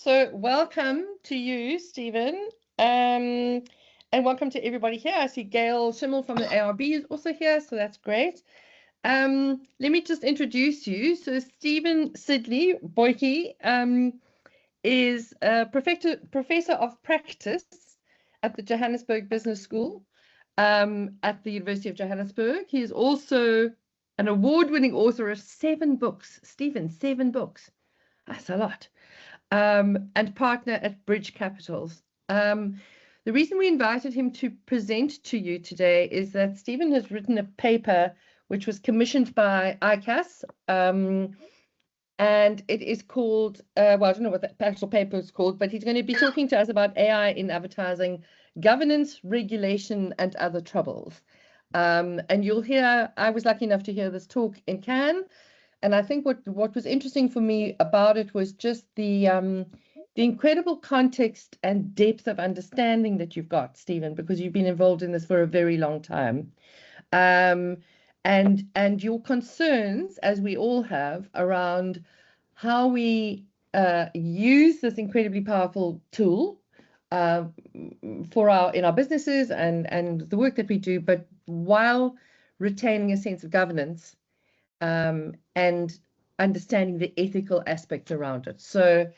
So welcome to you, Steven, and welcome to everybody here. I see Gail Schimmel from the ARB is also here, so that's great. Let me just introduce you. So Steven Boykey Sidley is a professor of practice at the Johannesburg Business School at the University of Johannesburg. He is also an award-winning author of 7 books. Steven, 7 books. That's a lot. And partner at Bridge Capitals. The reason we invited him to present to you today is that Steven has written a paper which was commissioned by ICAS, and it is called, well, I don't know what the actual paper is called, but he's going to be talking to us about AI in advertising, governance, regulation, and other troubles. And you'll hear, I was lucky enough to hear this talk in Cannes. And I think what was interesting for me about it was just the incredible context and depth of understanding that you've got, Steven, because you've been involved in this for a very long time. And your concerns, as we all have, around how we use this incredibly powerful tool in our businesses and the work that we do, but while retaining a sense of governance. And understanding the ethical aspects around it. So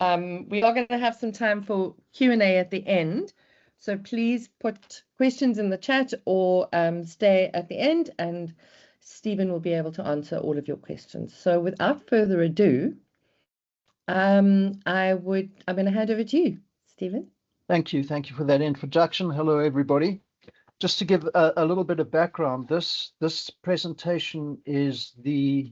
we are going to have some time for Q&A at the end. So please put questions in the chat or stay at the end, and Steven will be able to answer all of your questions. So without further ado, I'm going to hand over to you, Steven. Thank you. Thank you for that introduction. Hello, everybody. Just to give a little bit of background, this presentation is the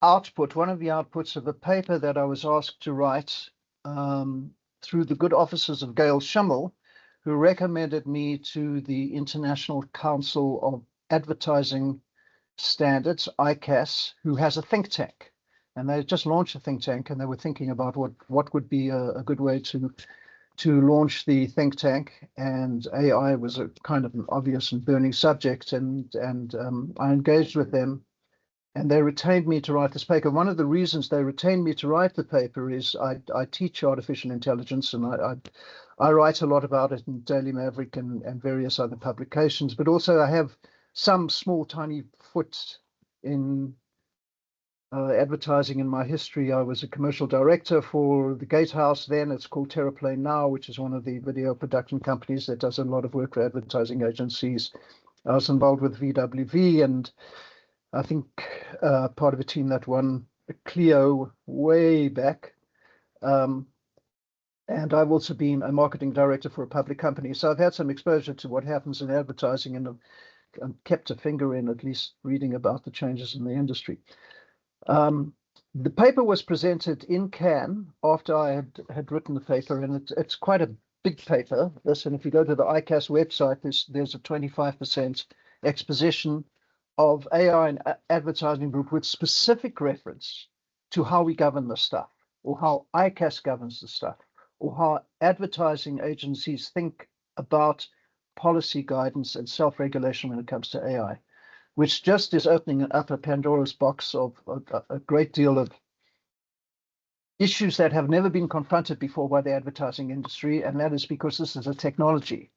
output, one of the outputs of a paper that I was asked to write through the good offices of Gail Schimmel, who recommended me to the International Council of Advertising Standards, ICAS, who has a think tank. And they just launched a think tank, and they were thinking about what would be a good way to launch the think tank, and AI was a kind of an obvious and burning subject, and I engaged with them, and they retained me to write this paper. One of the reasons they retained me to write the paper is I teach artificial intelligence, and I write a lot about it in Daily Maverick and various other publications, but also I have some small tiny foot in advertising in my history. I was a commercial director for the Gatehouse then. It's called Terraplane now, which is one of the video production companies that does a lot of work for advertising agencies. I was involved with VWV, and I think part of a team that won a Clio way back. And I've also been a marketing director for a public company. So I've had some exposure to what happens in advertising, and I've kept a finger in, at least reading about the changes in the industry. The paper was presented in Cannes after I had written the paper, and it's quite a big paper. And if you go to the ICAS website, there's a 25% exposition of AI and advertising group with specific reference to how we govern the stuff, or how ICAS governs the stuff, or how advertising agencies think about policy guidance and self-regulation when it comes to AI, which just is opening up a Pandora's box of a great deal of issues that have never been confronted before by the advertising industry, and that is because this is a technology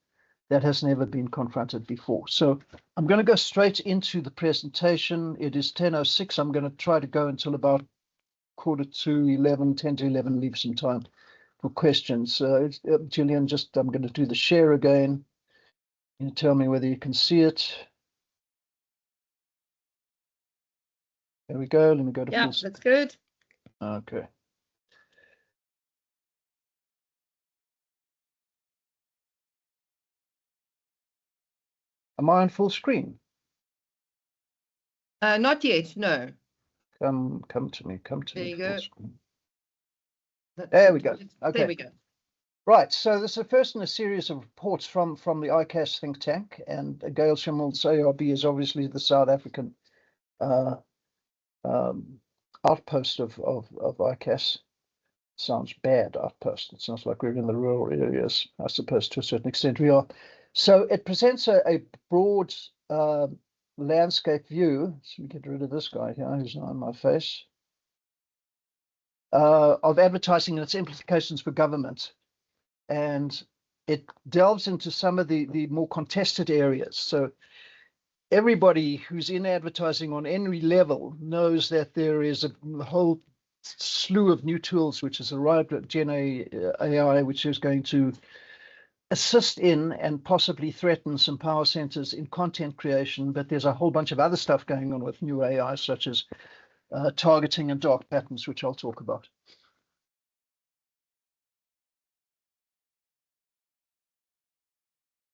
that has never been confronted before. So I'm going to go straight into the presentation. It is 10:06. I'm going to try to go until about 10 to 11, leave some time for questions. Gillian, I'm going to do the share again. You tell me whether you can see it. There we go. Let me go to full. That's good. Okay. Am I on full screen? Not yet, no. Come to me. There you go. There we go. Okay. There we go. Right. So this is the first in a series of reports from the ICAS think tank, and Gail Schimmel's ARB is obviously the South African outpost of ICAS. Sounds bad, outpost. It sounds like we're in the rural areas. I suppose to a certain extent we are. So it presents a broad landscape view. So we get rid of this guy here who's not on my face. of advertising and its implications for government. And it delves into some of the more contested areas. So everybody who's in advertising on any level knows that there is a whole slew of new tools which has arrived at GenAI, which is going to assist in and possibly threaten some power centers in content creation. But there's a whole bunch of other stuff going on with new AI, such as targeting and dark patterns, which I'll talk about.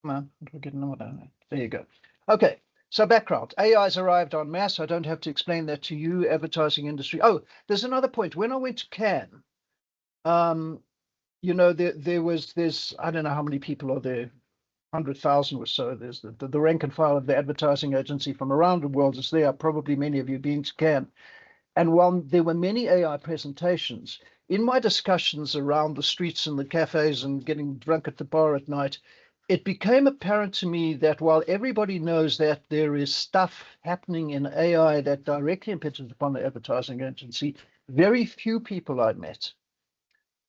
Come on, we're getting order. There you go. Okay, so background. AI's arrived en masse. I don't have to explain that to you, advertising industry. Oh, there's another point. When I went to Cannes, you know, there's, I don't know how many people are there, 100,000 or so. There's the rank and file of the advertising agency from around the world is there. Probably many of you been to Cannes. And while there were many AI presentations, in my discussions around the streets and the cafes and getting drunk at the bar at night, it became apparent to me that while everybody knows that there is stuff happening in AI that directly impinges upon the advertising agency, very few people I met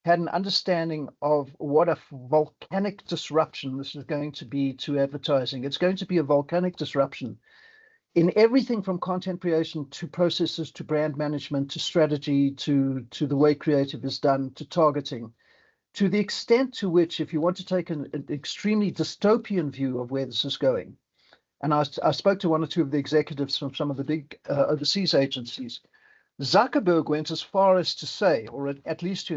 had an understanding of what a volcanic disruption this is going to be to advertising. It's going to be a volcanic disruption in everything from content creation to processes to brand management to strategy to the way creative is done to targeting, to the extent to which, if you want to take an extremely dystopian view of where this is going, and I spoke to one or two of the executives from some of the big overseas agencies, Zuckerberg went as far as to say, or at least to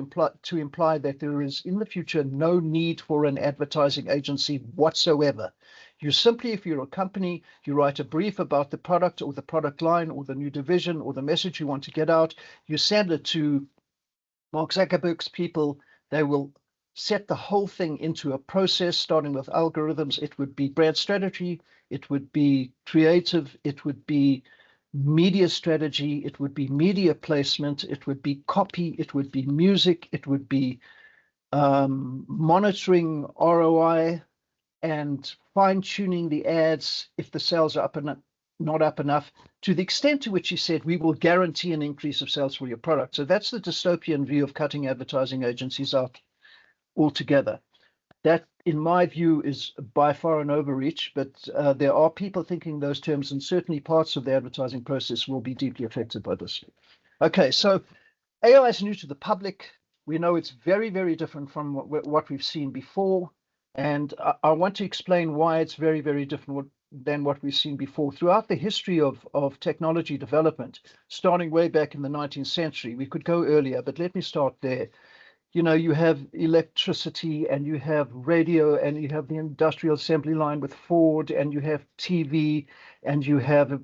imply that there is in the future no need for an advertising agency whatsoever. You simply, if you're a company, you write a brief about the product or the product line or the new division or the message you want to get out, you send it to Mark Zuckerberg's people, they will set the whole thing into a process, starting with algorithms. It would be brand strategy, it would be creative, it would be media strategy, it would be media placement, it would be copy, it would be music, it would be monitoring ROI and fine-tuning the ads if the sales are up and not up enough, to the extent to which he said, we will guarantee an increase of sales for your product. So that's the dystopian view of cutting advertising agencies out altogether. That, in my view, is by far an overreach, but there are people thinking those terms, and certainly parts of the advertising process will be deeply affected by this. Okay, so AI is new to the public. We know it's very, very different from what we've seen before, and I want to explain why it's very, very different than what we've seen before. Throughout the history of technology development, starting way back in the 19th century, we could go earlier, but let me start there. You know, you have electricity and you have radio and you have the industrial assembly line with Ford and you have TV and you have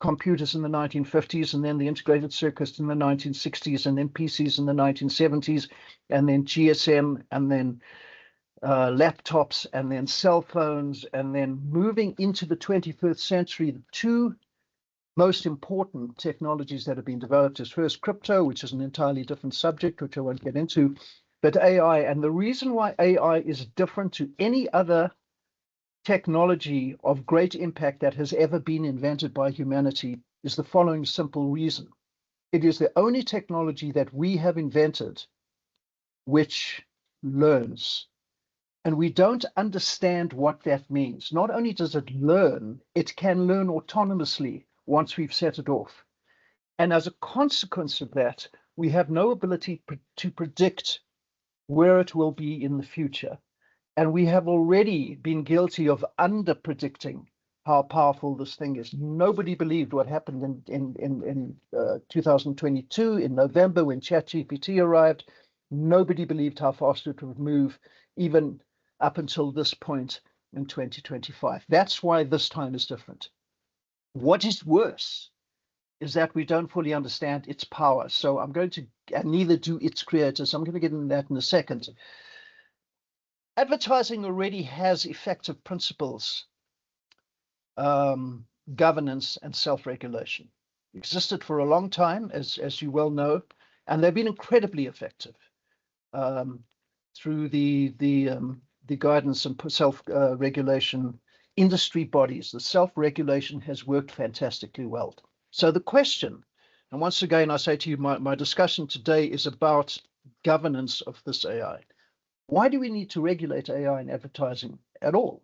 computers in the 1950s and then the integrated circuits in the 1960s and then PCs in the 1970s and then GSM and then laptops and then cell phones, and then moving into the 21st century, the two most important technologies that have been developed is first crypto, which is an entirely different subject, which I won't get into, but AI. And the reason why AI is different to any other technology of great impact that has ever been invented by humanity is the following simple reason. It is the only technology that we have invented which learns. And we don't understand what that means. Not only does it learn, it can learn autonomously once we've set it off. And as a consequence of that, we have no ability to predict where it will be in the future. And we have already been guilty of under-predicting how powerful this thing is. Nobody believed what happened in 2022, in November, when ChatGPT arrived. Nobody believed how fast it would move, even up until this point in 2025. That's why this time is different. What is worse is that we don't fully understand its power. So I'm going to, and neither do its creators. I'm going to get into that in a second. Advertising already has effective principles, governance, and self-regulation. Existed for a long time, as you well know, and they've been incredibly effective through the guidance and self-regulation industry bodies. The self-regulation has worked fantastically well. So the question And once again, I say to you, my discussion today is about governance of this AI. Why do we need to regulate AI in advertising at all?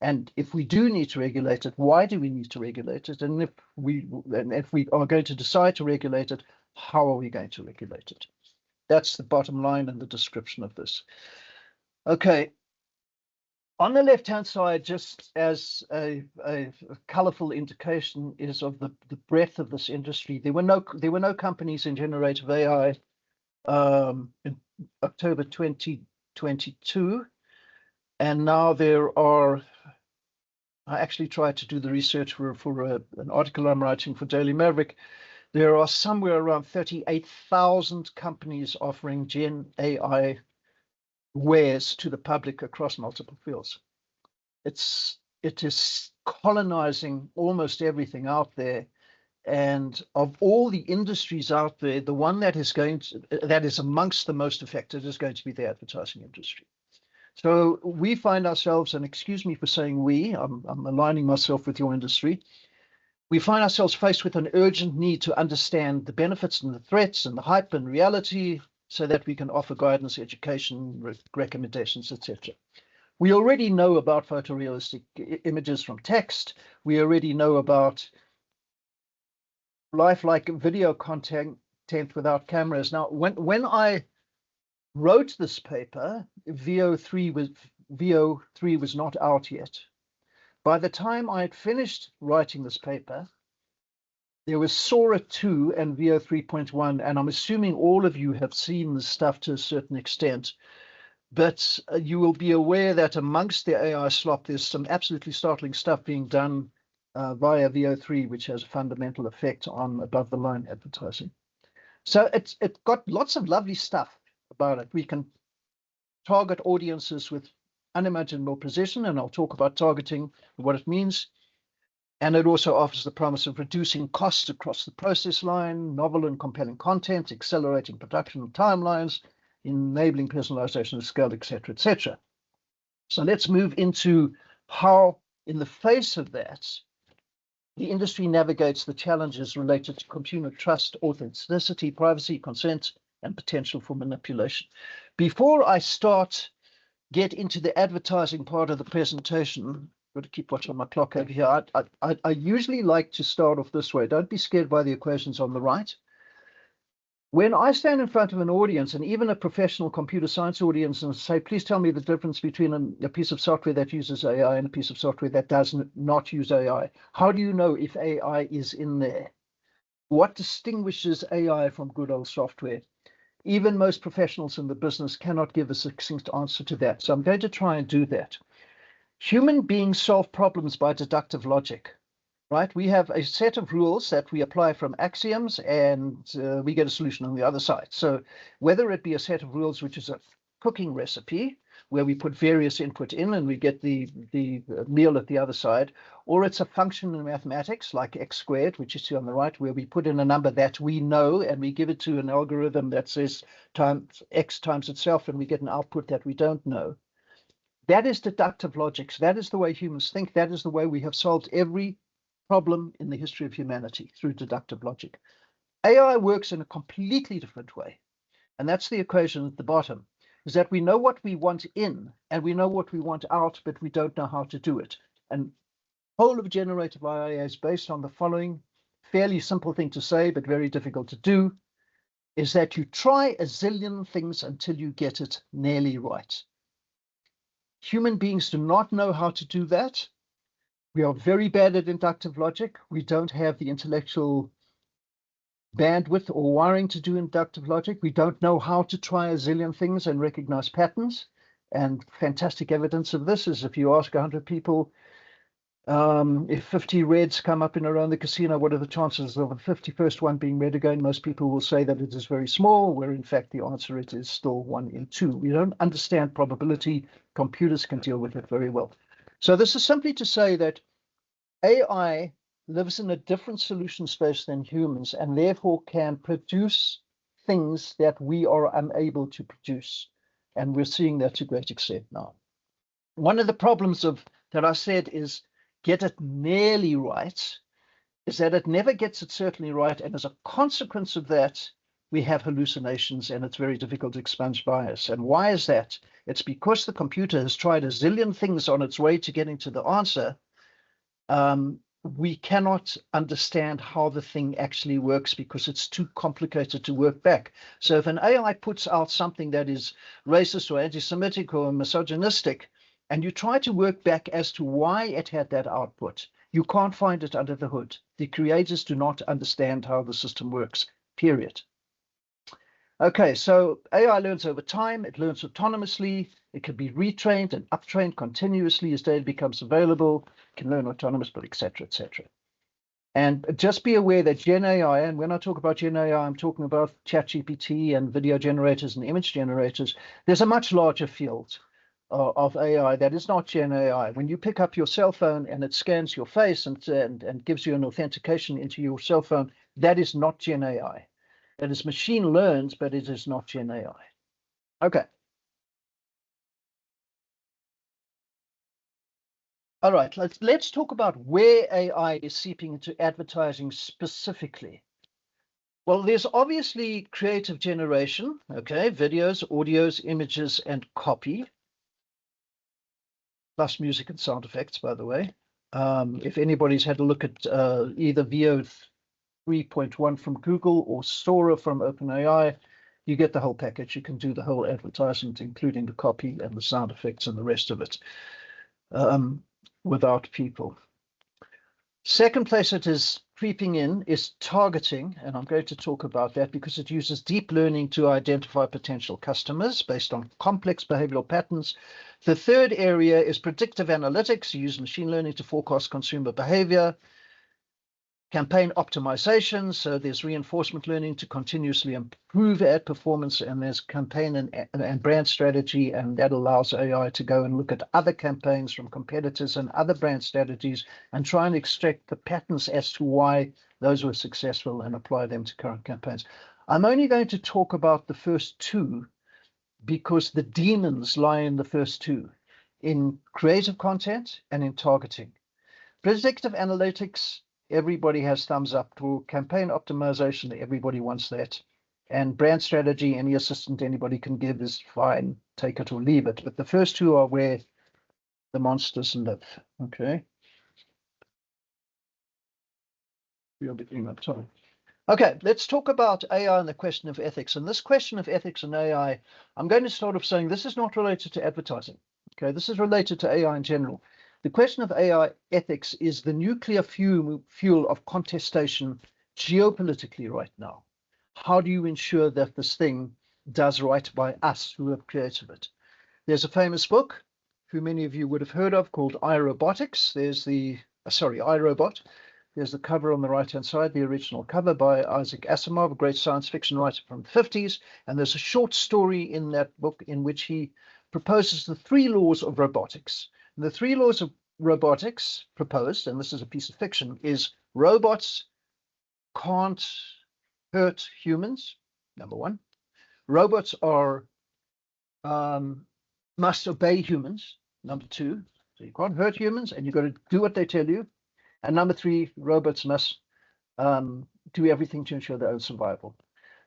And if we do need to regulate it, why do we need to regulate it? And if we are going to decide to regulate it, how are we going to regulate it? That's the bottom line and the description of this. Okay. On the left-hand side, just as a colorful indication is of the breadth of this industry. There were no companies in generative AI in October 2022, and now there are. I actually tried to do the research for an article I'm writing for Daily Maverick. There are somewhere around 38,000 companies offering Gen AI wares to the public across multiple fields. It is colonizing almost everything out there. And of all the industries out there, the one that is amongst the most affected is going to be the advertising industry. So we find ourselves, and excuse me for saying we, I'm aligning myself with your industry. We find ourselves faced with an urgent need to understand the benefits and the threats and the hype and reality so that we can offer guidance, education, recommendations, etc. We already know about photorealistic images from text. We already know about lifelike video content without cameras. Now, when I wrote this paper, VO3 was not out yet. By the time I had finished writing this paper, there was Sora 2 and VO 3.1, and I'm assuming all of you have seen this stuff to a certain extent. But you will be aware that amongst the AI slop, there's some absolutely startling stuff being done via VO3, which has a fundamental effect on above-the-line advertising. So it's got lots of lovely stuff about it. We can target audiences with unimaginable precision, and I'll talk about targeting and what it means. And it also offers the promise of reducing costs across the process line, novel and compelling content, accelerating production timelines, enabling personalization at scale, etc., etc. So let's move into how, in the face of that, the industry navigates the challenges related to consumer trust, authenticity, privacy, consent, and potential for manipulation. Before I get into the advertising part of the presentation, I've got to keep watching my clock over here. I usually like to start off this way. Don't be scared by the equations on the right. When I stand in front of an audience, and even a professional computer science audience, and say, please tell me the difference between a piece of software that uses AI and a piece of software that does not use AI. How do you know if AI is in there? What distinguishes AI from good old software? Even most professionals in the business cannot give a succinct answer to that. So I'm going to try and do that. Human beings solve problems by deductive logic. Right? We have a set of rules that we apply from axioms, and we get a solution on the other side. So whether it be a set of rules, which is a cooking recipe, where we put various input in and we get the meal at the other side, or it's a function in mathematics like x squared, which you see on the right, where we put in a number that we know and we give it to an algorithm that says x times itself, and we get an output that we don't know. That is deductive logic. So that is the way humans think. That is the way we have solved every problem in the history of humanity, through deductive logic. AI works in a completely different way. And that's the equation at the bottom, is that we know what we want in and we know what we want out, but we don't know how to do it. And the whole of generative AI is based on the following fairly simple thing to say, but very difficult to do, is that you try a zillion things until you get it nearly right. Human beings do not know how to do that. We are very bad at inductive logic. We don't have the intellectual bandwidth or wiring to do inductive logic. We don't know how to try a zillion things and recognize patterns. And fantastic evidence of this is if you ask 100 people, if 50 reds come up in around the casino, what are the chances of the 51st one being red again? Most people will say that it is very small, where in fact the answer it is still 1 in 2. We don't understand probability. Computers can deal with it very well. So this is simply to say that AI lives in a different solution space than humans, and therefore can produce things that we are unable to produce. And we're seeing that to great extent now. One of the problems that I said is get it nearly right. is that it never gets it certainly right. And as a consequence of that, we have hallucinations, and it's very difficult to expunge bias. And why is that? It's because the computer has tried a zillion things on its way to getting to the answer. We cannot understand how the thing actually works because it's too complicated to work back. So if an AI puts out something that is racist or anti-Semitic or misogynistic, and you try to work back as to why it had that output, you can't find it under the hood. The creators do not understand how the system works, period. Okay, so AI learns over time. It learns autonomously. It can be retrained and uptrained continuously as data becomes available. It can learn autonomously, et cetera, et cetera. And just be aware that GenAI, and when I talk about GenAI, I'm talking about ChatGPT and video generators and image generators. There's a much larger field of AI that is not GenAI. When you pick up your cell phone and it scans your face and gives you an authentication into your cell phone, that is not GenAI. That is machine learned, but it is not GenAI. Okay. All right, let's talk about where AI is seeping into advertising specifically. Well, there's obviously creative generation, okay, videos, audios, images, and copy, plus music and sound effects, by the way. If anybody's had a look at either VO 3.1 from Google or Sora from OpenAI, you get the whole package. You can do the whole advertisement, including the copy and the sound effects and the rest of it, without people. Second place it is creeping in is targeting, and I'm going to talk about that because it uses deep learning to identify potential customers based on complex behavioral patterns. The third area is predictive analytics. You use machine learning to forecast consumer behavior. Campaign optimization, so there's reinforcement learning to continuously improve ad performance, and there's campaign and brand strategy, and that allows AI to go and look at other campaigns from competitors and other brand strategies and try and extract the patterns as to why those were successful and apply them to current campaigns. I'm only going to talk about the first two because the demons lie in the first two, in creative content and in targeting. Predictive analytics, everybody has thumbs up. To campaign optimization, everybody wants that. And brand strategy, any assistant anybody can give is fine, take it or leave it. But the first two are where the monsters live, okay? We'll be doing that, sorry. Okay, let's talk about AI and the question of ethics. And this question of ethics and AI, I'm going to start off saying this is not related to advertising, okay? This is related to AI in general. The question of AI ethics is the nuclear fuel of contestation geopolitically right now. How do you ensure that this thing does right by us who have created it? There's a famous book, who many of you would have heard of, called iRobotics. There's the, iRobot. There's the cover on the right-hand side, the original cover by Isaac Asimov, a great science fiction writer from the 50s. And there's a short story in that book in which he proposes the 3 laws of robotics. And the 3 laws of robotics proposed, and this is a piece of fiction, is robots can't hurt humans, number 1. Robots are must obey humans, number 2. So you can't hurt humans, and you've got to do what they tell you. And number 3, robots must do everything to ensure their own survival.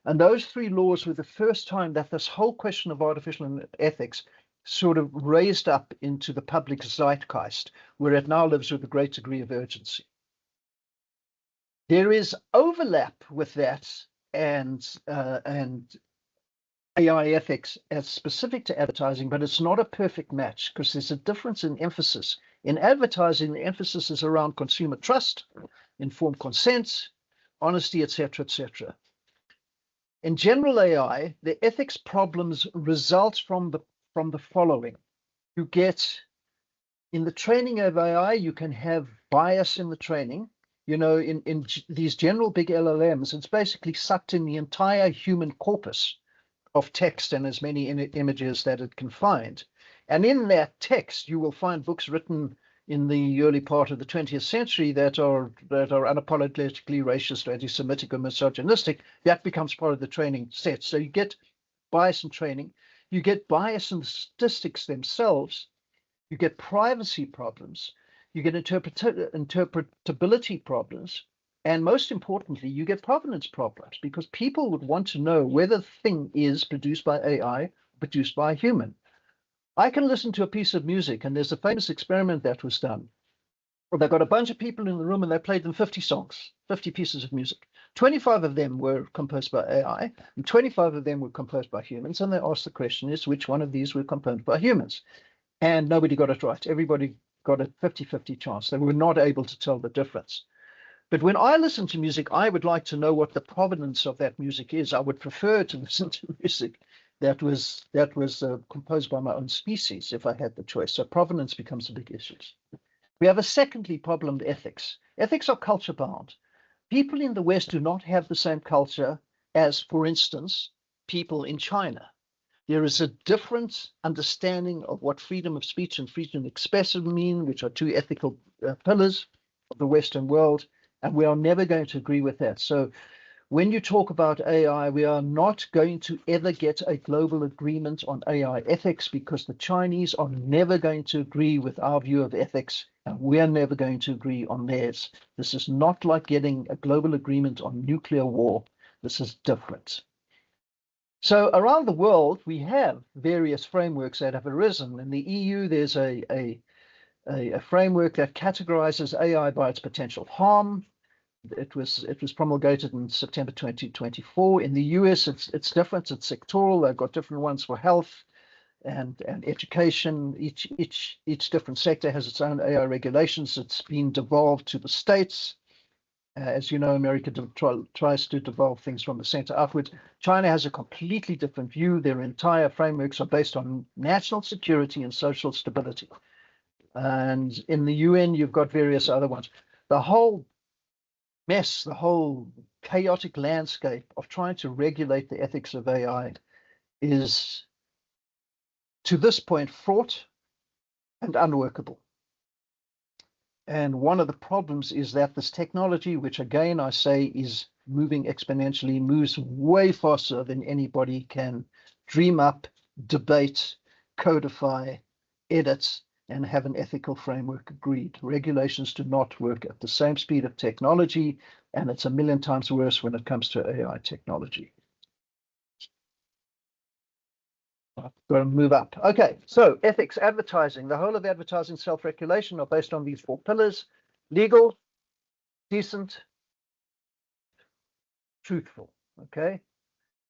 And those 3 laws were the first time that this whole question of artificial ethics sort of raised up into the public zeitgeist, where it now lives with a great degree of urgency. There is overlap with that and AI ethics as specific to advertising, but it's not a perfect match because there's a difference in emphasis. In advertising, the emphasis is around consumer trust, informed consent, honesty, etc., etc. In general AI, the ethics problems result from the following. You get, in the training of AI, you can have bias in the training. You know, in these general big LLMs, it's basically sucked in the entire human corpus of text and as many images that it can find. And in that text, you will find books written in the early part of the 20th century that are unapologetically racist, or anti-Semitic, or misogynistic. That becomes part of the training set. So you get bias in training. You get bias in the statistics themselves. You get privacy problems. You get interpretability problems. And most importantly, you get provenance problems because people would want to know whether the thing is produced by AI, produced by a human. I can listen to a piece of music, and there's a famous experiment that was done. Well, they got a bunch of people in the room and they played them 50 songs, 50 pieces of music. 25 of them were composed by AI, and 25 of them were composed by humans. And they asked the question is, which one of these were composed by humans? And nobody got it right. Everybody got a 50-50 chance. They were not able to tell the difference. But when I listen to music, I would like to know what the provenance of that music is. I would prefer to listen to music that was composed by my own species if I had the choice. So provenance becomes a big issue. We have a secondly problem, ethics. Ethics are culture bound. People in the West do not have the same culture as, for instance, people in China. There is a different understanding of what freedom of speech and freedom of expression mean, which are two ethical pillars of the Western world. And we are never going to agree with that. So when you talk about AI, we are not going to ever get a global agreement on AI ethics because the Chinese are never going to agree with our view of ethics, and we're never going to agree on theirs. This is not like getting a global agreement on nuclear war. This is different. So around the world, we have various frameworks that have arisen. In the EU, there's a framework that categorizes AI by its potential harm. It was promulgated in September 2024. In the US, it's different. It's sectoral. They've got different ones for health and education. Each different sector has its own AI regulations. It's been devolved to the states. As you know, America tries to devolve things from the center upwards. China has a completely different view. Their entire frameworks are based on national security and social stability. And in the UN, you've got various other ones. The whole mess, the whole chaotic landscape of trying to regulate the ethics of AI is, to this point, fraught and unworkable. And one of the problems is that this technology, which again I say is moving exponentially, moves way faster than anybody can dream up, debate, codify, edit, and have an ethical framework agreed. Regulations do not work at the same speed of technology, and it's a million times worse when it comes to AI technology. I've got to move up. Okay, so ethics, advertising. The whole of advertising self-regulation are based on these four pillars: legal, decent, truthful. Okay,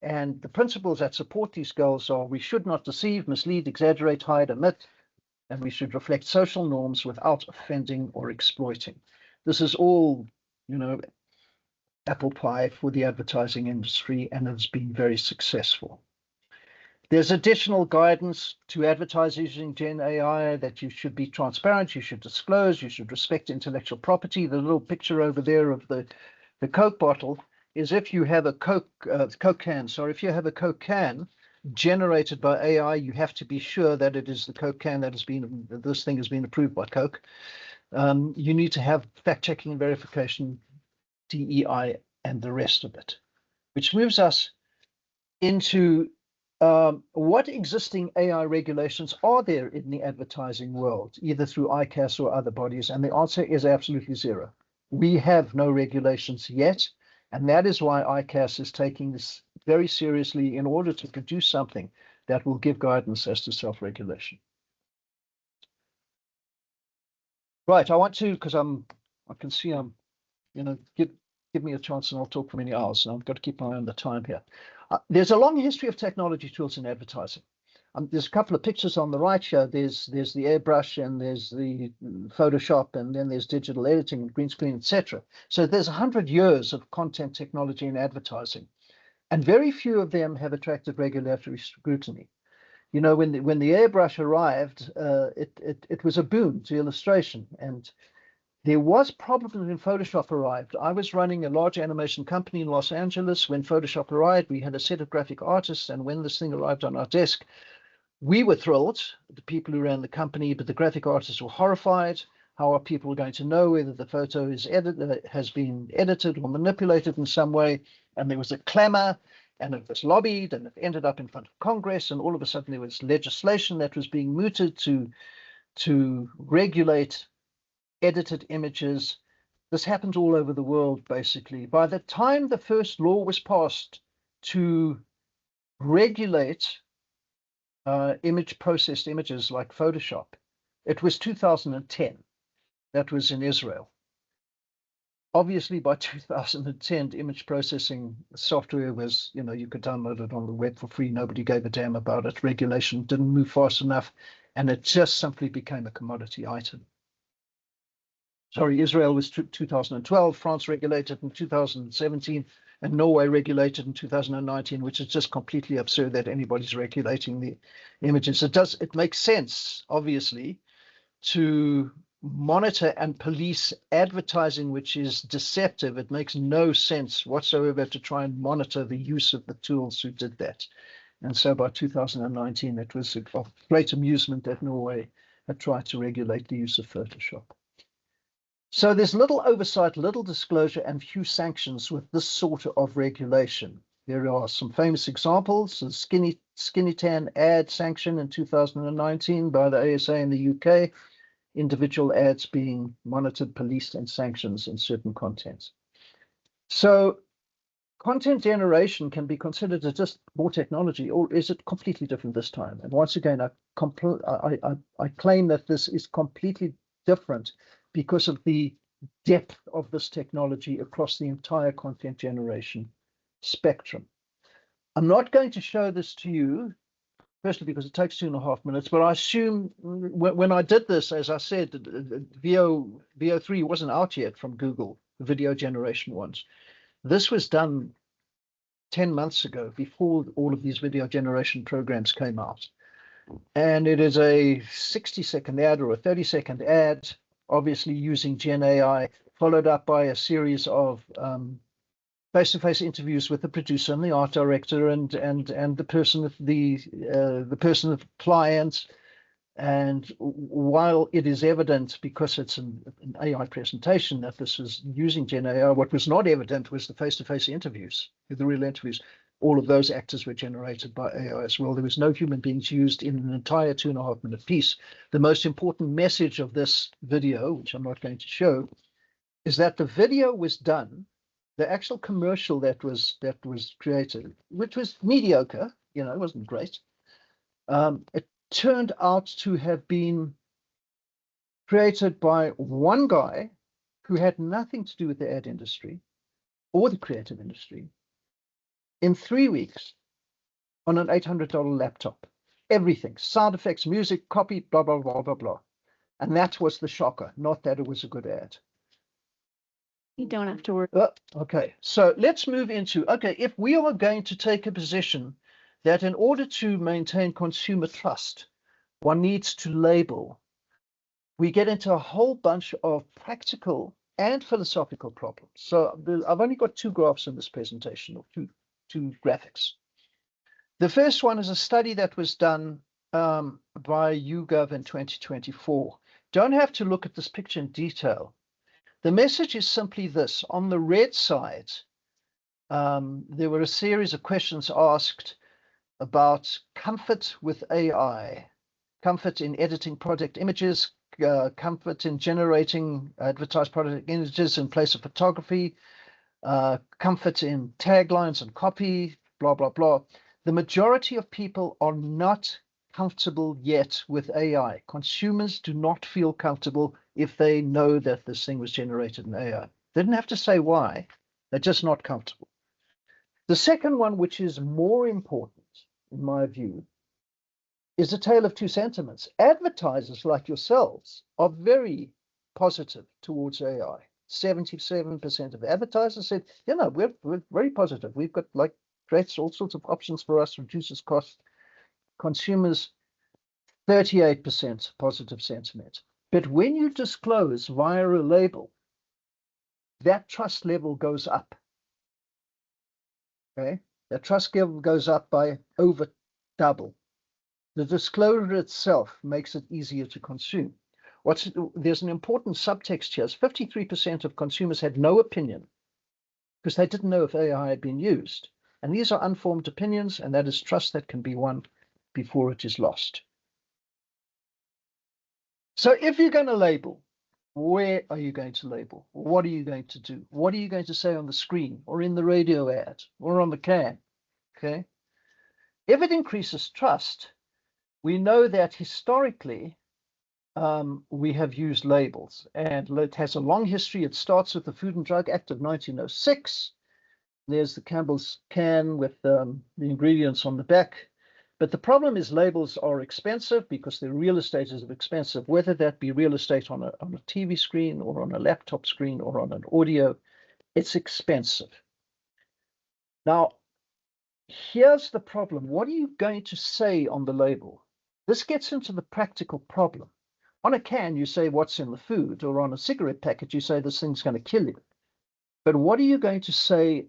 and the principles that support these goals are: we should not deceive, mislead, exaggerate, hide, omit, and we should reflect social norms without offending or exploiting. This is all, apple pie for the advertising industry, and it's been very successful. There's additional guidance to advertise using Gen AI that you should be transparent, you should disclose, you should respect intellectual property. The little picture over there of the Coke bottle is if you have a Coke can, if you have a Coke can generated by AI, you have to be sure that it is the Coke can this thing has been approved by Coke. You need to have fact checking and verification, DEI, and the rest of it, which moves us into what existing AI regulations are there in the advertising world, either through ICAS or other bodies? And the answer is absolutely zero. We have no regulations yet, and that is why ICAS is taking this very seriously in order to produce something that will give guidance as to self-regulation. Right, I want to, because I can see give me a chance and I'll talk for many hours, and I've got to keep my eye on the time here. There's a long history of technology tools in advertising. There's a couple of pictures on the right here. There's the airbrush, and there's the Photoshop, and then there's digital editing, green screen, etc. So there's 100 years of content technology in advertising, and very few of them have attracted regulatory scrutiny. When the airbrush arrived, it was a boon to illustration, and there was problems when Photoshop arrived. I was running a large animation company in Los Angeles. When Photoshop arrived, we had a set of graphic artists, and when this thing arrived on our desk, we were thrilled, the people who ran the company, but the graphic artists were horrified. How are people going to know whether the photo has been edited or manipulated in some way? And there was a clamor, and it was lobbied, and it ended up in front of Congress, and all of a sudden there was legislation that was being mooted to regulate edited images This happened all over the world, basically. By the time the first law was passed to regulate processed images like Photoshop, it was 2010. That was in Israel. Obviously, by 2010, image processing software was, you could download it on the web for free. Nobody gave a damn about it. Regulation didn't move fast enough, and it just simply became a commodity item. Sorry, Israel was 2012, France regulated in 2017, and Norway regulated in 2019, which is just completely absurd that anybody's regulating the images. It makes sense, obviously, to monitor and police advertising which is deceptive. It makes no sense whatsoever to try and monitor the use of the tools who did that. And so by 2019, it was of great amusement that Norway had tried to regulate the use of Photoshop. So there's little oversight, little disclosure, and few sanctions with this sort of regulation. There are some famous examples: the skinny tan ad sanction in 2019 by the ASA in the UK, individual ads being monitored, policed, and sanctions in certain contents. So content generation can be considered as just more technology, or is it completely different this time? And once again, I claim that this is completely different because of the depth of this technology across the entire content generation spectrum. I'm not going to show this to you, firstly because it takes 2.5 minutes, but I assume when I did this, as I said, VO3 wasn't out yet from Google, the video generation ones. This was done 10 months ago, before all of these video generation programs came out. And it is a 60-second ad or a 30-second ad, obviously using GenAI, followed up by a series of face-to-face interviews with the producer and the art director and the person of client. And while it is evident, because it's an AI presentation, that this is using GenAI, what was not evident was the face-to-face interviews, the real interviews. All of those actors were generated by AI as well. There was no human beings used in an entire 2.5-minute piece. The most important message of this video, which I'm not going to show, is that the video was done, the actual commercial that was created, which was mediocre, it wasn't great. It turned out to have been created by one guy who had nothing to do with the ad industry or the creative industry in 3 weeks on an $800 laptop. Everything, sound effects, music, copy, blah, blah, blah, blah, blah. And that was the shocker, not that it was a good ad. You don't have to worry. Okay, so let's move into, if we are going to take a position that in order to maintain consumer trust, one needs to label, we get into a whole bunch of practical and philosophical problems. So I've only got 2 graphs in this presentation, or two graphics. The first one is a study that was done by YouGov in 2024. Don't have to look at this picture in detail. The message is simply this: on the red side, there were a series of questions asked about comfort with AI, comfort in editing product images, comfort in generating advertised product images in place of photography, comfort in taglines and copy, blah, blah, blah. The majority of people are not comfortable yet with AI. Consumers do not feel comfortable if they know that this thing was generated in AI. They didn't have to say why. They're just not comfortable. The second one, which is more important, in my view, is a tale of two sentiments. Advertisers like yourselves are very positive towards AI. 77% of advertisers said, we're very positive. We've got creates all sorts of options for us, reduces costs. Consumers, 38% positive sentiment. But when you disclose via a label, that trust level goes up. Okay, that trust level goes up by over double. The disclosure itself makes it easier to consume. There's an important subtext here. 53% of consumers had no opinion because they didn't know if AI had been used. And these are unformed opinions, and that is trust that can be won before it is lost. So if you're going to label, Where are you going to label? What are you going to do? What are you going to say on the screen or in the radio ad or on the can? Okay. If it increases trust, we know that historically we have used labels, and it has a long history. It starts with the Food and Drug Act of 1906. There's the Campbell's can with the ingredients on the back. But the problem is labels are expensive because the real estate is expensive, whether that be real estate on a TV screen or on a laptop screen or on an audio, it's expensive. Now, here's the problem. What are you going to say on the label? This gets into the practical problem. On a can, you say what's in the food, or on a cigarette packet, you say this thing's going to kill you. But what are you going to say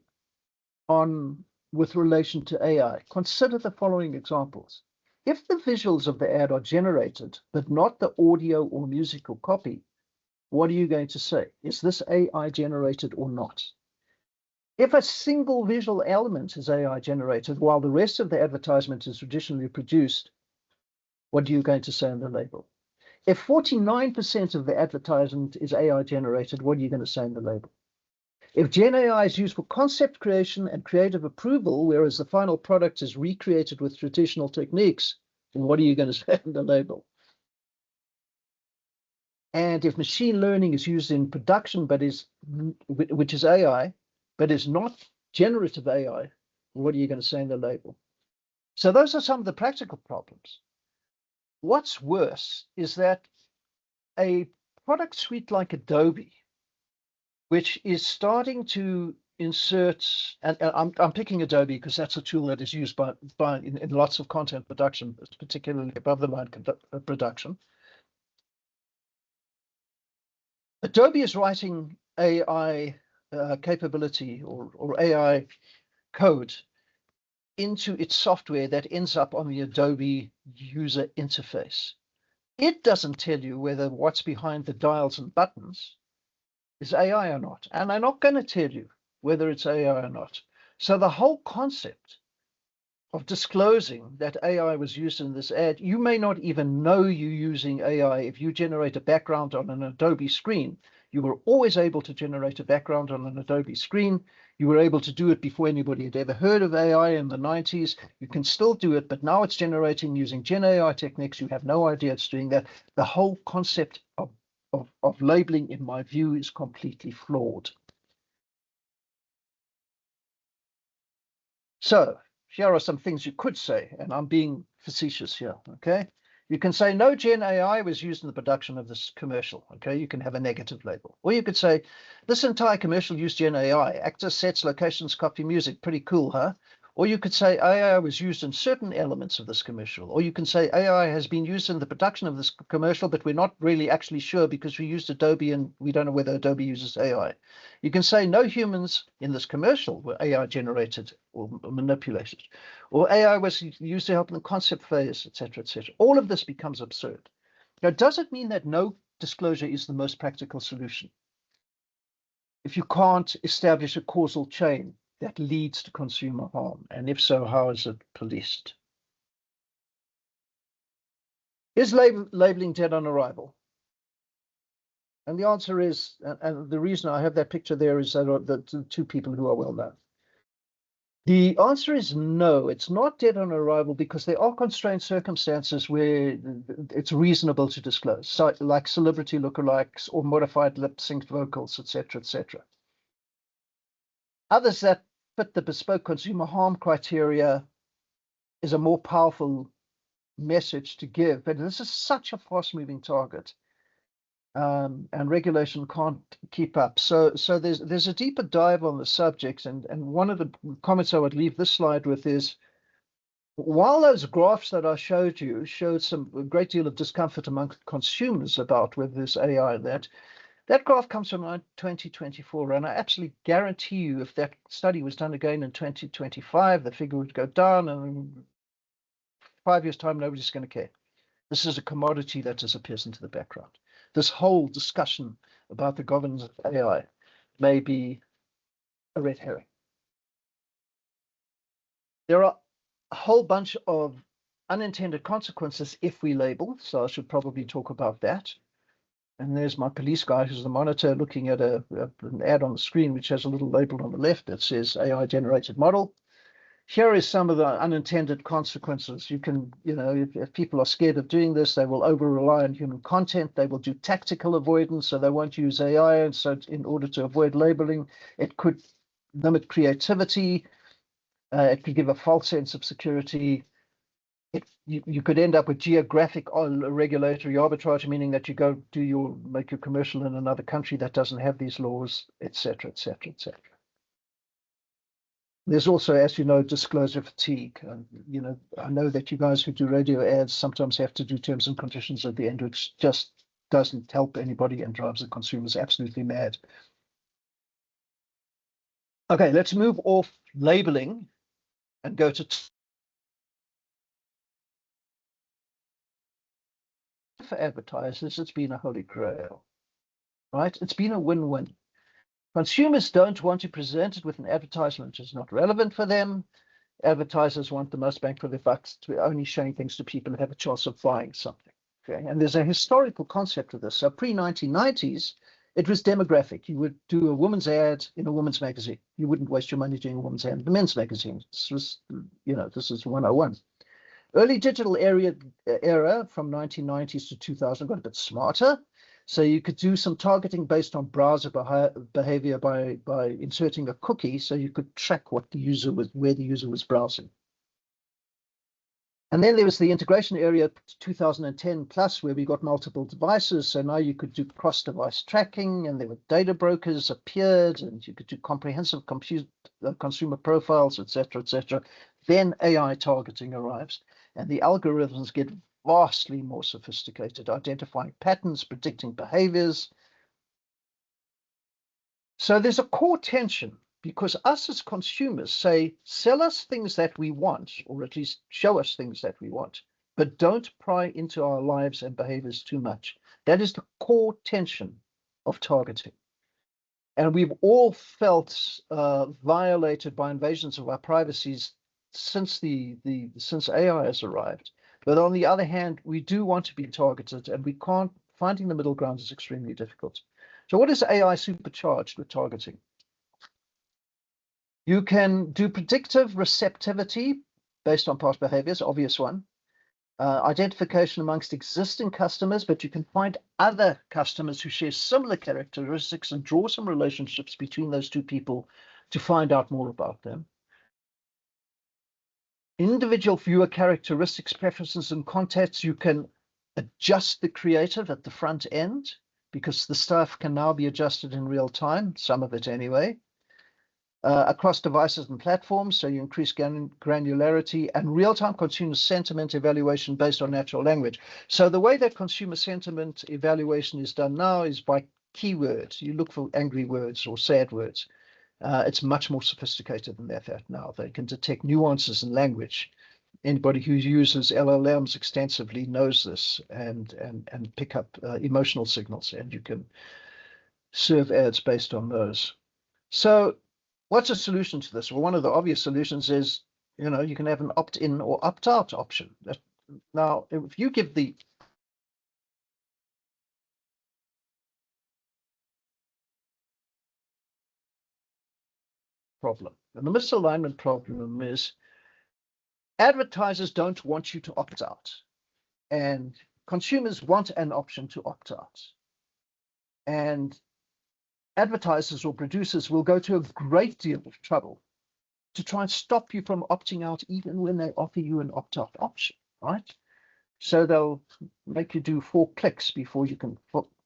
with relation to AI? Consider the following examples. If the visuals of the ad are generated, but not the audio or musical copy, what are you going to say? Is this AI generated or not? If a single visual element is AI generated, while the rest of the advertisement is traditionally produced, what are you going to say on the label? If 49% of the advertisement is AI generated, what are you going to say on the label? If GenAI is used for concept creation and creative approval, whereas the final product is recreated with traditional techniques, what are you going to say on the label? And if machine learning is used in production, which is AI, but is not generative AI, what are you going to say in the label? So those are some of the practical problems. What's worse is that a product suite like Adobe, which is starting to insert, and I'm picking Adobe because that's a tool that is used in lots of content production, particularly above the line production. Adobe is writing AI capability or AI code into its software that ends up on the Adobe user interface. It doesn't tell you whether what's behind the dials and buttons is AI or not. And they're not going to tell you whether it's AI or not. So the whole concept of disclosing that AI was used in this ad, you may not even know you're using AI. If you generate a background on an Adobe screen, you were always able to generate a background on an Adobe screen. You were able to do it before anybody had ever heard of AI in the 90s. You can still do it, but now it's generating using GenAI techniques. You have no idea it's doing that. The whole concept of labeling, in my view, is completely flawed. So here are some things you could say, and I'm being facetious here, okay? You can say no Gen AI was used in the production of this commercial, okay? You can have a negative label. Or you could say this entire commercial used Gen AI, actors, sets, locations, copy, music, pretty cool, huh? Or you could say AI was used in certain elements of this commercial. Or you can say AI has been used in the production of this commercial, but we're not really actually sure because we used Adobe and we don't know whether Adobe uses AI. You can say no humans in this commercial were AI generated or manipulated. Or AI was used to help in the concept phase, etc., etc. All of this becomes absurd. Now, does it mean that no disclosure is the most practical solution? If you can't establish a causal chain that leads to consumer harm, and if so, how is it policed? Is labeling dead on arrival? And the answer is, and the reason I have that picture there is the two people who are well known. The answer is no, it's not dead on arrival because there are constrained circumstances where it's reasonable to disclose, so, like celebrity lookalikes or modified lip-synced vocals, etc., etc. Others that fit the bespoke consumer harm criteria is a more powerful message to give, but this is such a fast-moving target, and regulation can't keep up. So there's a deeper dive on the subject, and one of the comments I would leave this slide with is, while those graphs that I showed you showed a great deal of discomfort among consumers about whether there's AI, that graph comes from 2024, and I absolutely guarantee you if that study was done again in 2025, the figure would go down, and in 5 years' time, nobody's going to care. This is a commodity that disappears into the background. This whole discussion about the governance of AI may be a red herring. There are a whole bunch of unintended consequences if we label, so I should probably talk about that. And there's my police guy who's the monitor looking at an ad on the screen, which has a little label on the left that says AI generated model. Here is some of the unintended consequences. You can, if people are scared of doing this, they will over rely on human content. They will do tactical avoidance, so they won't use AI. And so in order to avoid labeling, it could limit creativity. It could give a false sense of security. You could end up with geographic regulatory arbitrage, meaning that you go make your commercial in another country that doesn't have these laws, et cetera, et cetera, et cetera. There's also, as you know, disclosure fatigue. I know that you guys who do radio ads sometimes have to do terms and conditions at the end, which just doesn't help anybody and drives the consumers absolutely mad. Okay, let's move off labeling and go to for advertisers. It's been a holy grail, right? It's been a win-win. Consumers don't want to be presented with an advertisement which is not relevant for them. Advertisers want the most bang for their bucks, to only showing things to people that have a chance of buying something. Okay, and there's a historical concept of this. So pre-1990s, it was demographic. You would do a woman's ad in a woman's magazine. You wouldn't waste your money doing a woman's ad in the men's magazine. This was, this is 101. Early digital era from 1990s to 2000 got a bit smarter. So you could do some targeting based on browser behavior by inserting a cookie, so you could track where the user was browsing. And then there was the integration area 2010 plus, where we got multiple devices. So now you could do cross-device tracking, and there were data brokers appeared, and you could do comprehensive consumer profiles, et cetera, Then AI targeting arrives, and the algorithms get vastly more sophisticated, identifying patterns, predicting behaviors. So there's a core tension, because us as consumers say, sell us things that we want, or at least show us things that we want, but don't pry into our lives and behaviors too much. That is the core tension of targeting. And we've all felt violated by invasions of our privacies since since AI has arrived. But on the other hand, we do want to be targeted, and finding the middle ground is extremely difficult. So what is AI supercharged with targeting? You can do predictive receptivity based on past behaviors, obvious one. Identification amongst existing customers, but you can find other customers who share similar characteristics and draw some relationships between those two people to find out more about them. Individual viewer characteristics, preferences, and contexts. You can adjust the creative at the front end, because the stuff can now be adjusted in real time, some of it anyway, across devices and platforms. So you increase granularity and real-time consumer sentiment evaluation based on natural language. So the way that consumer sentiment evaluation is done now is by keywords. You look for angry words or sad words. It's much more sophisticated than that now. They can detect nuances in language. Anybody who uses LLMs extensively knows this, and pick up emotional signals, and you can serve ads based on those. So what's a solution to this? Well, one of the obvious solutions is, you can have an opt-in or opt-out option. Now, if you give the problem, and the misalignment problem is advertisers don't want you to opt out, and consumers want an option to opt out. And advertisers or producers will go to a great deal of trouble to try and stop you from opting out, even when they offer you an opt-out option, right? So they'll make you do 4 clicks before you can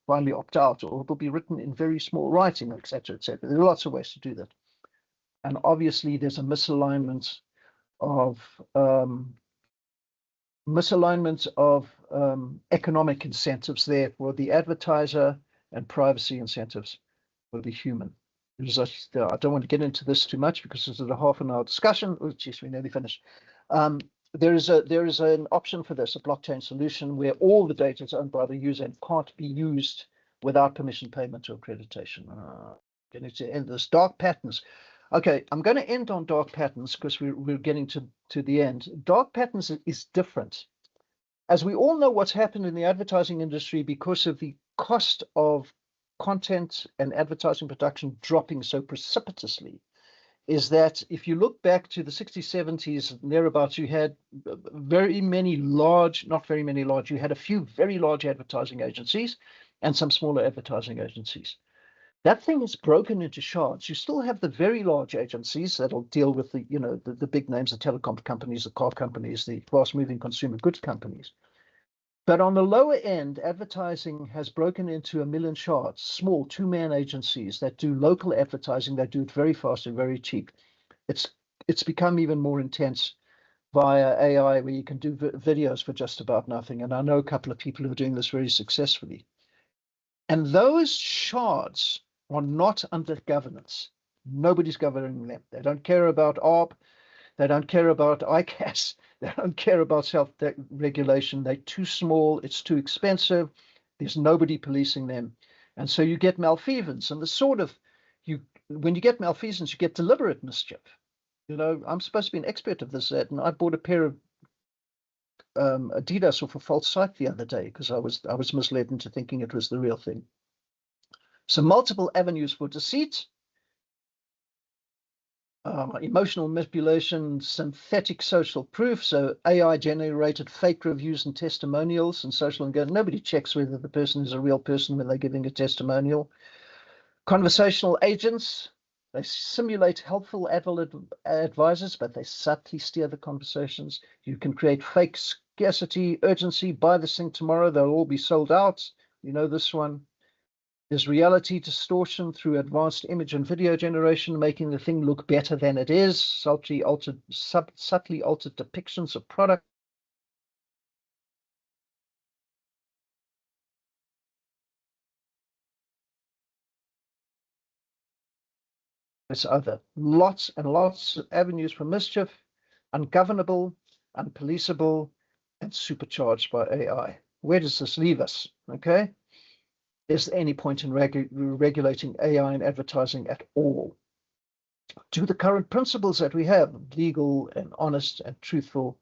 finally opt out, or it'll be written in very small writing, et cetera, et cetera. There are lots of ways to do that. And obviously there's a misalignment of economic incentives there for the advertiser, and privacy incentives for the human. I don't want to get into this too much, because this is a half-an-hour discussion. Oh, geez, we nearly finished. There is an option for this, a blockchain solution, where all the data is owned by the user and can't be used without permission, payment, or accreditation. Getting to end this. Dark patterns. Okay, I'm going to end on dark patterns, because we're getting to the end. Dark patterns is different. As we all know, what's happened in the advertising industry because of the cost of content and advertising production dropping so precipitously is that if you look back to the 60s, 70s, and thereabouts, you had very many large, not very many large, you had a few very large advertising agencies and some smaller advertising agencies. That thing is broken into shards. You still have the very large agencies that'll deal with the, the big names, the telecom companies, the car companies, the fast-moving consumer goods companies. But on the lower end, advertising has broken into a million shards, small two-man agencies that do local advertising. They do it very fast and very cheap. It's become even more intense via AI, where you can do videos for just about nothing. And I know a couple of people who are doing this very successfully. And those shards are not under governance. Nobody's governing them. They don't care about ARB. They don't care about ICAS. They don't care about self-regulation. They're too small. It's too expensive. There's nobody policing them. And so you get malfeasance. And when you get malfeasance, you get deliberate mischief. I'm supposed to be an expert of this, and I bought a pair of Adidas off a false site the other day because I was misled into thinking it was the real thing. So multiple avenues for deceit. Emotional manipulation, synthetic social proof, so AI generated fake reviews and testimonials and social engagement. Nobody checks whether the person is a real person when they're giving a testimonial. Conversational agents, they simulate helpful advisors, but they subtly steer the conversations. You can create fake scarcity, urgency, buy this thing tomorrow, they'll all be sold out. You know this one. There's reality distortion through advanced image and video generation, making the thing look better than it is, subtly altered depictions of product. There's lots and lots of avenues for mischief, ungovernable, unpoliceable, and supercharged by AI. Where does this leave us? Okay. Is there any point in regulating AI and advertising at all? Do the current principles that we have, legal and honest and truthful,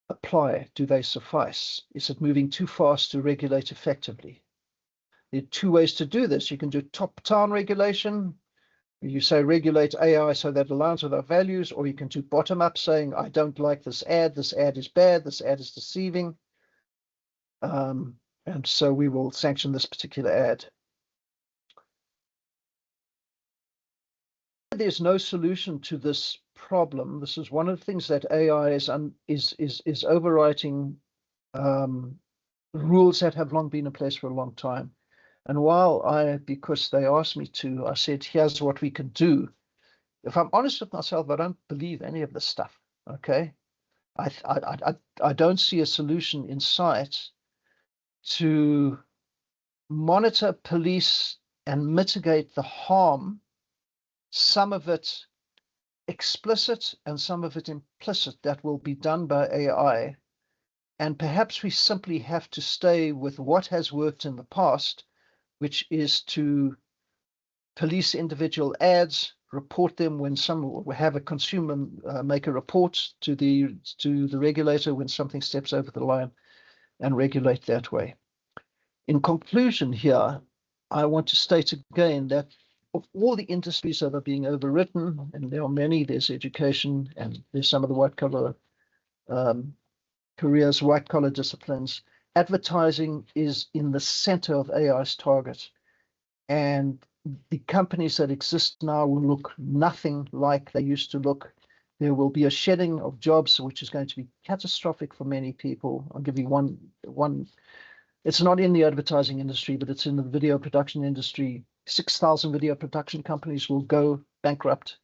apply? Do they suffice? Is it moving too fast to regulate effectively? There are two ways to do this. You can do top-down regulation. You say regulate AI so that it aligns with our values, or you can do bottom-up, saying, I don't like this ad is bad, this ad is deceiving. And so we will sanction this particular ad. There's no solution to this problem. This is one of the things that AI is overwriting rules that have long been in place for a long time. And while because they asked me to, I said, here's what we can do. If I'm honest with myself, I don't believe any of this stuff. Okay, I don't see a solution in sight to monitor, police, and mitigate the harm, some of it explicit and some of it implicit, that will be done by AI. And perhaps we simply have to stay with what has worked in the past, which is to police individual ads, report them when have a consumer make a report to the regulator when something steps over the line, and regulate that way. In conclusion here, I want to state again that of all the industries that are being overwritten, and there are many, there's education and there's some of the white-collar careers, white-collar disciplines, advertising is in the center of AI's target. And the companies that exist now will look nothing like they used to look. There will be a shedding of jobs, which is going to be catastrophic for many people. I'll give you one. It's not in the advertising industry, but it's in the video production industry. 6,000 video production companies will go bankrupt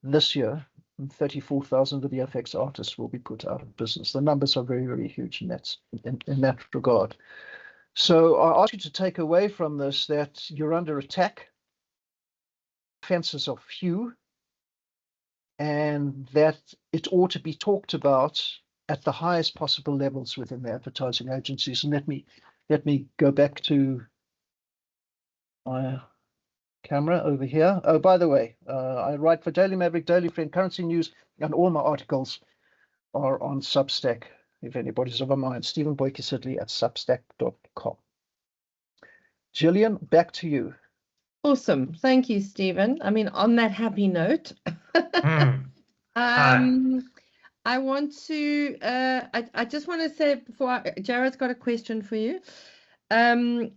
this year, and 34,000 video effects artists will be put out of business. The numbers are very, very huge in that regard. So I ask you to take away from this that you're under attack, offenses are few, and that it ought to be talked about at the highest possible levels within the advertising agencies. And let me go back to my camera over here. Oh, by the way, I write for Daily Maverick, Daily Friend, Currency News, and all my articles are on Substack. If anybody's of a mind, Steven Boykey Sidley at substack.com. Gillian, back to you. Awesome. Thank you, Stephen. I mean, on that happy note, Hi. I want to, I just want to say before, Jared's got a question for you. And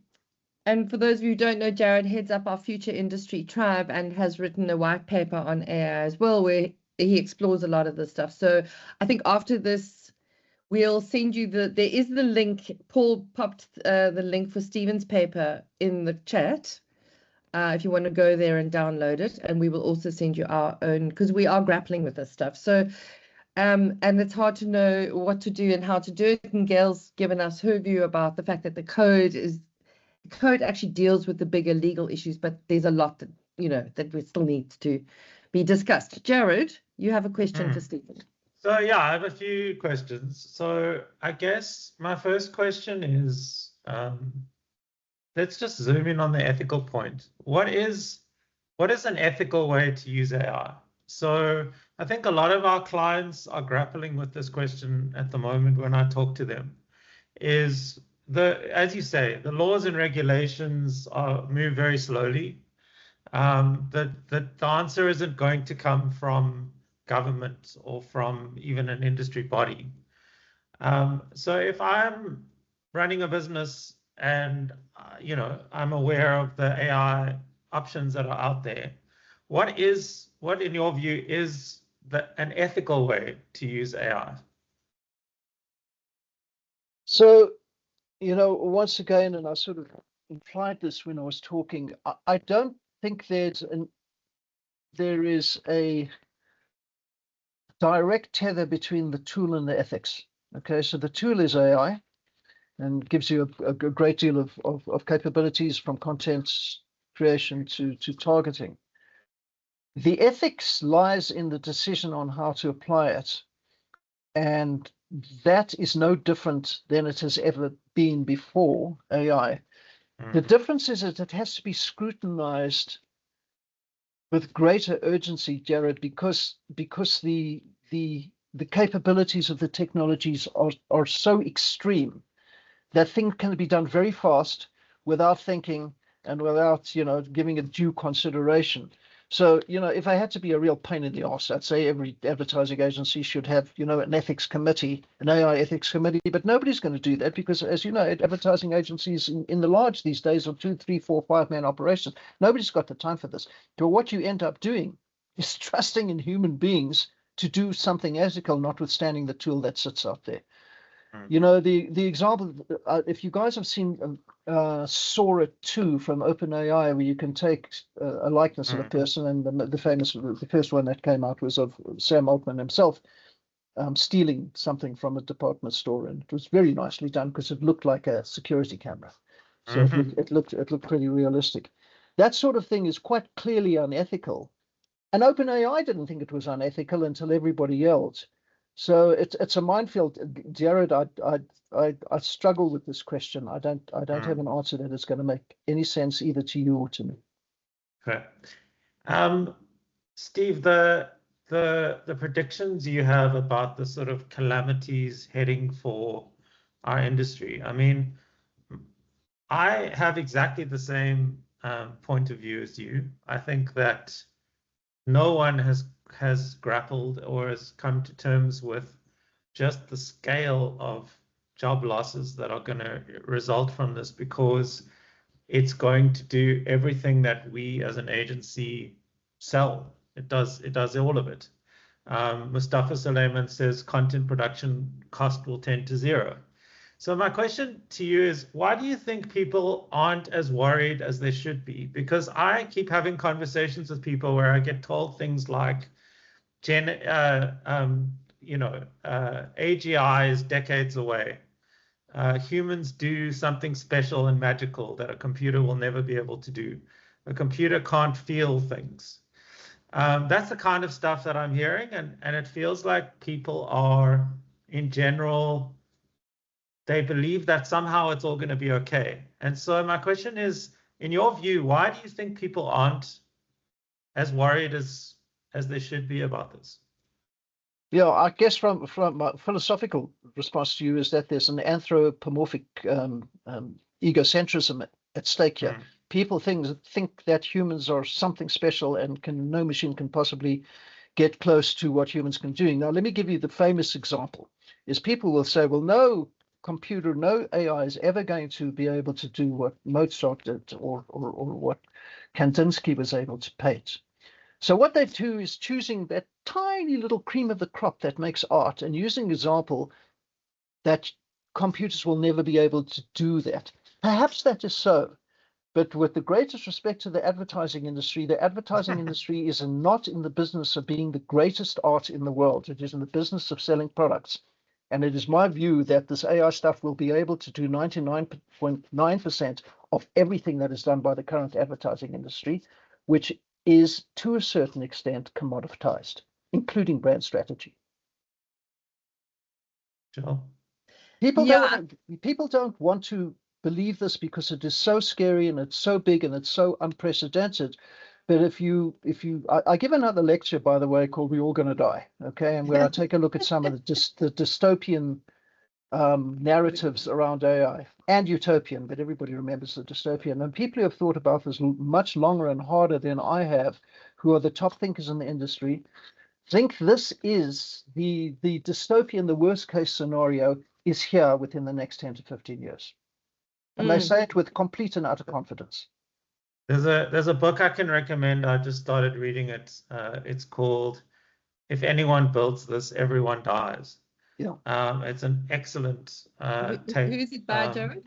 for those of you who don't know, Jared heads up our Future Industry Tribe and has written a white paper on AI as well, where he explores a lot of this stuff. So I think after this, we'll send you there is the link. Paul popped the link for Stephen's paper in the chat. If you want to go there and download it, and we will also send you our own, because we are grappling with this stuff. So, and it's hard to know what to do and how to do it. And Gail's given us her view about the fact that the code actually deals with the bigger legal issues, but there's a lot that, that we still need to be discussed. Jared, you have a question for Stephen. So yeah, I have a few questions. So I guess my first question is, let's just zoom in on the ethical point. What is an ethical way to use AI? So I think a lot of our clients are grappling with this question at the moment when I talk to them. As you say, the laws and regulations move very slowly. The answer isn't going to come from government or from even an industry body. So if I'm running a business and I'm aware of the AI options that are out there, what in your view is an ethical way to use AI? So, once again, and I sort of implied this when I was talking, I don't think there is a direct tether between the tool and the ethics. Okay, so the tool is AI and gives you a great deal of capabilities, from content creation to targeting. The ethics lies in the decision on how to apply it. And that is no different than it has ever been before AI. The difference is that it has to be scrutinized with greater urgency, Jared, because the capabilities of the technologies are so extreme that things can be done very fast without thinking and without giving it due consideration. So if I had to be a real pain in the arse, I'd say every advertising agency should have an ethics committee, an AI ethics committee, but nobody's going to do that because, as you know, advertising agencies in the large these days are 2, 3, 4, 5-man operations. Nobody's got the time for this. But what you end up doing is trusting in human beings to do something ethical, notwithstanding the tool that sits out there. The example, if you guys have seen Sora 2 from OpenAI, where you can take a likeness of a person, and the first one that came out was of Sam Altman himself stealing something from a department store, and it was very nicely done because it looked like a security camera. So it looked pretty realistic. That sort of thing is quite clearly unethical, and OpenAI didn't think it was unethical until everybody yelled. So it's a minefield, Jared. I struggle with this question. I don't have an answer that is going to make any sense either to you or to me. Okay, Steve, the predictions you have about the sort of calamities heading for our industry. I mean, I have exactly the same point of view as you. I think that no one has grappled or has come to terms with just the scale of job losses that are going to result from this, because it's going to do everything that we as an agency sell. It does all of it. Mustafa Suleiman says content production cost will tend to zero. So my question to you is, why do you think people aren't as worried as they should be? Because I keep having conversations with people where I get told things like, AGI is decades away. Humans do something special and magical that a computer will never be able to do. A computer can't feel things. That's the kind of stuff that I'm hearing, and it feels like people are, in general, they believe that somehow it's all going to be okay. And so my question is, in your view, why do you think people aren't as worried as they should be about this? Yeah, I guess from my philosophical response to you is that there's an anthropomorphic egocentrism at stake here. Mm. People think that humans are something special and no machine can possibly get close to what humans can do. Now, let me give you the famous example. Is people will say, well, no computer, no AI is ever going to be able to do what Mozart did or what Kandinsky was able to paint. So what they do is choosing that tiny little cream of the crop that makes art and using an example that computers will never be able to do that. Perhaps that is so, but with the greatest respect to the advertising industry is not in the business of being the greatest art in the world. It is in the business of selling products. And it is my view that this AI stuff will be able to do 99.9% of everything that is done by the current advertising industry, which is to a certain extent commoditized, including brand strategy. Sure. People Yeah. don't want to believe this because it is so scary and it's so big and it's so unprecedented. But I give another lecture, by the way, called "We're All Going to Die," okay, and where I take a look at some of the dystopian narratives around AI and utopian, but everybody remembers the dystopian. And people who have thought about this much longer and harder than I have, who are the top thinkers in the industry, think this is the dystopian, the worst case scenario is here within the next 10 to 15 years. And they say it with complete and utter confidence. There's a book I can recommend. I just started reading it. It's called "If Anyone Builds This, Everyone Dies." Yeah. It's an excellent take. Who's it by, Jared?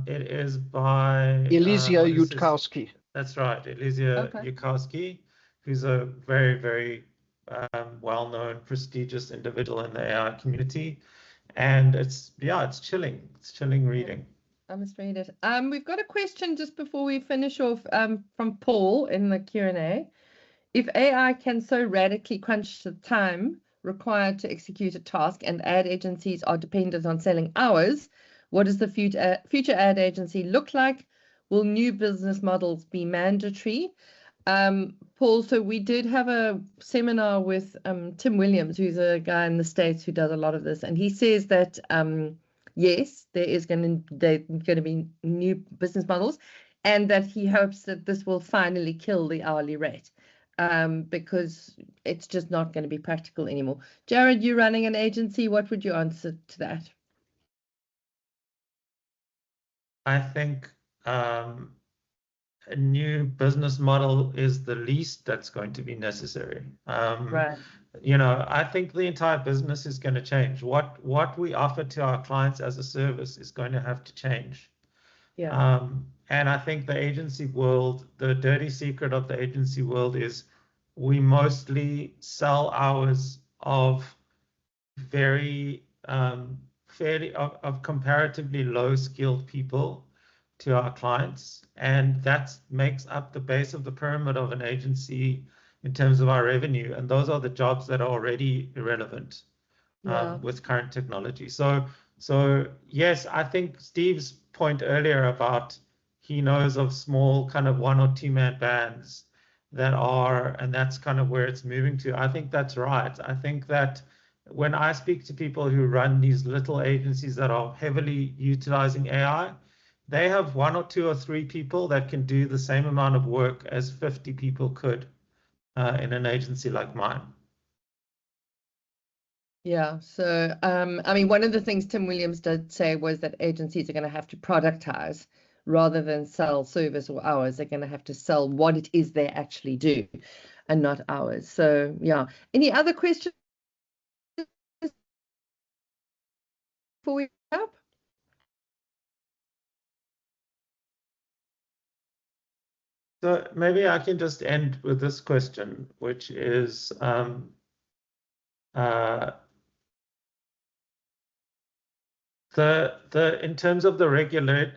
It is by Elysia what is his- Yudkowsky. That's right, Elysia Okay. Yudkowsky, who's a very, very well-known, prestigious individual in the AI community. And it's chilling. It's chilling reading. I must read it. We've got a question just before we finish off from Paul in the Q&A. If AI can so radically crunch the time required to execute a task and ad agencies are dependent on selling hours, what does the future ad agency look like? Will new business models be mandatory? Paul, so we did have a seminar with Tim Williams, who's a guy in the States who does a lot of this, and he says that yes, there is going to be new business models, and that he hopes that this will finally kill the hourly rate, because it's just not going to be practical anymore. Jared, you running an agency, what would you answer to that? I think a new business model is the least that's going to be necessary. Right. I think the entire business is going to change. What we offer to our clients as a service is going to have to change. Yeah. And I think the agency world, the dirty secret of the agency world is we mostly sell hours of very of comparatively low skilled people to our clients, and that makes up the base of the pyramid of an agency in terms of our revenue, and those are the jobs that are already irrelevant with current technology. So yes, I think Steve's point earlier about he knows of small kind of 1 or 2 man bands that are, and that's kind of where it's moving to. I think that's right. I think that when I speak to people who run these little agencies that are heavily utilizing AI, they have 1 or 2 or 3 people that can do the same amount of work as 50 people could in an agency like mine. Yeah, so I mean, one of the things Tim Williams did say was that agencies are going to have to productize rather than sell service or hours. They're going to have to sell what it is they actually do and not hours. So yeah, any other questions before we wrap up? So maybe I can just end with this question, which is in terms of the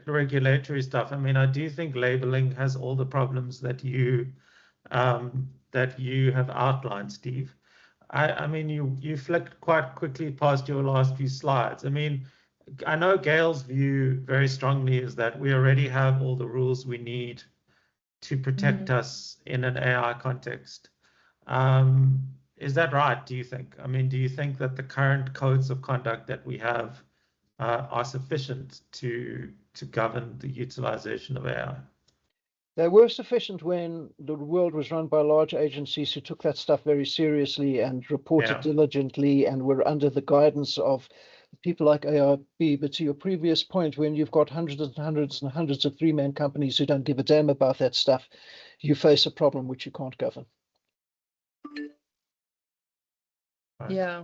regulatory stuff. I mean, I do think labeling has all the problems that you have outlined, Steve. I mean, you flicked quite quickly past your last few slides. I mean, I know Gail's view very strongly is that we already have all the rules we need to protect us in an AI context. Is that right, do you think? I mean, do you think that the current codes of conduct that we have are sufficient to govern the utilization of AI? They were sufficient when the world was run by large agencies who took that stuff very seriously and reported diligently and were under the guidance of people like ARB. But to your previous point, when you've got hundreds and hundreds and hundreds of three-man companies who don't give a damn about that stuff, you face a problem which you can't govern. Right. Yeah.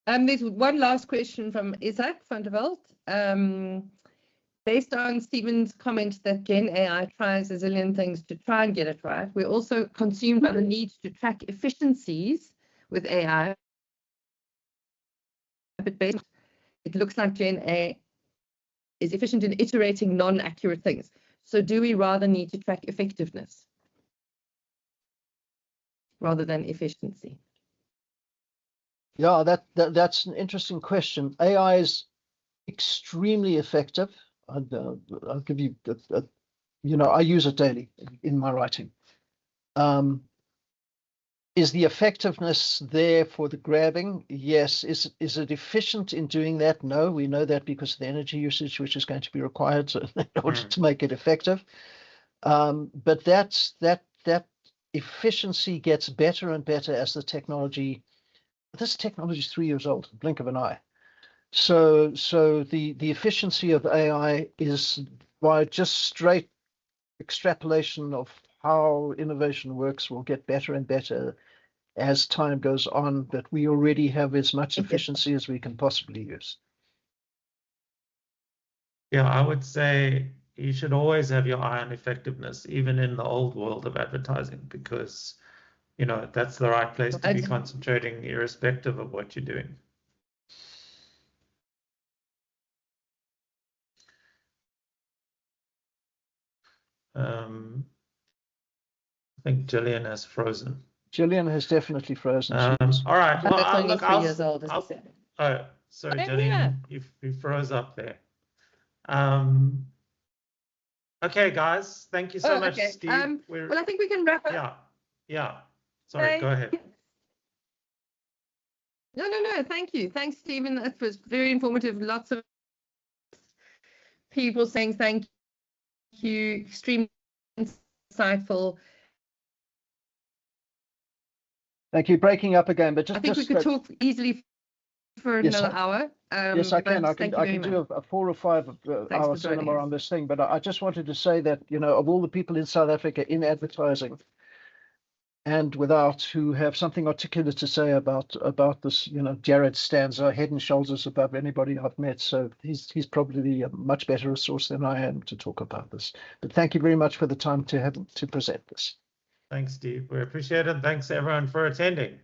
There's one last question from Isaac van der Walt. Based on Steven's comment that Gen AI tries a zillion things to try and get it right, we're also consumed by the need to track efficiencies with AI. But it looks like Gen AI is efficient in iterating non-accurate things. So do we rather need to track effectiveness rather than efficiency? Yeah, that's an interesting question. AI is extremely effective. I'll give you, I use it daily in my writing. Is the effectiveness there for the grabbing? Yes. Is it efficient in doing that? No. We know that because of the energy usage which is going to be required in order to make it effective. But that efficiency gets better and better as the technology. This technology is 3 years old, blink of an eye. So the efficiency of AI is by just straight extrapolation of how innovation works will get better and better as time goes on, but we already have as much efficiency as we can possibly use. Yeah, I would say you should always have your eye on effectiveness, even in the old world of advertising, because that's the right place to be concentrating, irrespective of what you're doing. I think Gillian has frozen. Gillian has definitely frozen. All right. Well, that's only look, 3 years old, as I said. Oh, sorry, Gillian, you froze up there. Okay, guys, thank you so much, Steve. Well, I think we can wrap up. Yeah. Sorry, go ahead. No. Thank you. Thanks, Steven. That was very informative. Lots of people saying thank you. Extremely insightful. Thank you. Breaking up again, but I think we could talk easily for another hour. Yes, I can. I can do a 4 or 5 hour cinema on this thing. But I just wanted to say that, of all the people in South Africa in advertising and without who have something articulate to say about this, Jared stands head and shoulders above anybody I've met. So he's probably a much better resource than I am to talk about this. But thank you very much for the time to present this. Thanks, Steve. We appreciate it. Thanks, everyone, for attending.